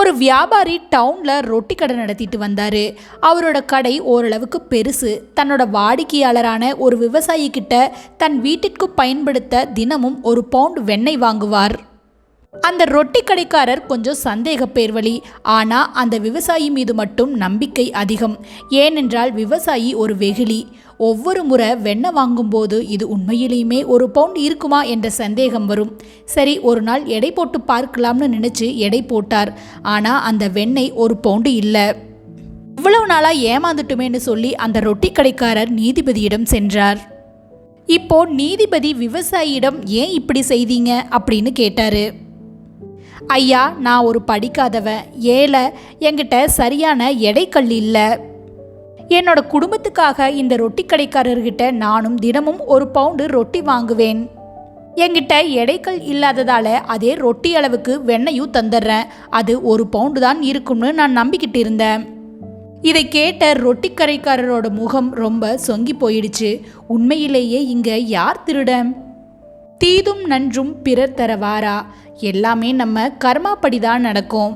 ஒரு வியாபாரி டவுனில் ரொட்டி கடை நடத்திட்டு வந்தார். அவரோட கடை ஓரளவுக்கு பெருசு. தன்னோட வாடிக்கையாளரான ஒரு விவசாயி கிட்ட தன் வீட்டிற்கு பயன்படுத்த தினமும் 1 பவுண்ட் வெண்ணெய் வாங்குவார். அந்த ரொட்டி கடைக்காரர் கொஞ்சம் சந்தேக பேர்வழி. ஆனால் அந்த விவசாயி மீது மட்டும் நம்பிக்கை அதிகம். ஏனென்றால் விவசாயி ஒரு வெகுளி. ஒவ்வொரு முறை வெண்ணெய் வாங்கும்போது இது உண்மையிலேயுமே 1 பவுண்ட் இருக்குமா என்ற சந்தேகம் வரும். சரி, ஒரு நாள் எடை போட்டு பார்க்கலாம்னு நினச்சி எடை போட்டார். ஆனால் அந்த வெண்ணெய் 1 பவுண்டு இல்லை. இவ்வளவு நாளாக ஏமாந்துட்டுமேன்னு சொல்லி அந்த ரொட்டி கடைக்காரர் நீதிபதியிடம் சென்றார். இப்போ நீதிபதி விவசாயியிடம் ஏன் இப்படி செய்தீங்க அப்படின்னு கேட்டார். ஐயா, நான் ஒரு படிக்காதவன், ஏழை, என்கிட்ட சரியான எடைக்கல் இல்லை. என்னோட குடும்பத்துக்காக இந்த ரொட்டி கடைக்காரர்கிட்ட நானும் தினமும் 1 பவுண்டு ரொட்டி வாங்குவேன். என்கிட்ட எடைக்கல் இல்லாததால் அதே ரொட்டி அளவுக்கு வெண்ணெயும் தந்துடுறேன். அது 1 பவுண்டு தான் இருக்கும்னு நான் நம்பிக்கிட்டு இருந்தேன். இதை கேட்ட ரொட்டி கடைக்காரரோட முகம் ரொம்ப சொங்கி போயிடுச்சு. உண்மையிலேயே இங்கே யார் திருடன்? தீதும் நன்றும் பிறர் தரவாரா? எல்லாமே நம்ம கர்மாப்படி தான் நடக்கும்.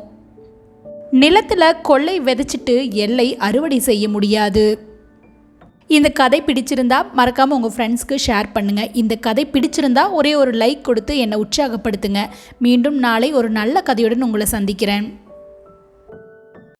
நிலத்தில் கொள்ளை விதைச்சிட்டு எல்லை அறுவடை செய்ய முடியாது. இந்த கதை பிடிச்சிருந்தா மறக்காமல் உங்கள் ஃப்ரெண்ட்ஸ்க்கு ஷேர் பண்ணுங்கள். இந்த கதை பிடிச்சிருந்தா ஒரே ஒரு லைக் கொடுத்து என்னை உற்சாகப்படுத்துங்க. மீண்டும் நாளை ஒரு நல்ல கதையுடன் உங்களை சந்திக்கிறேன்.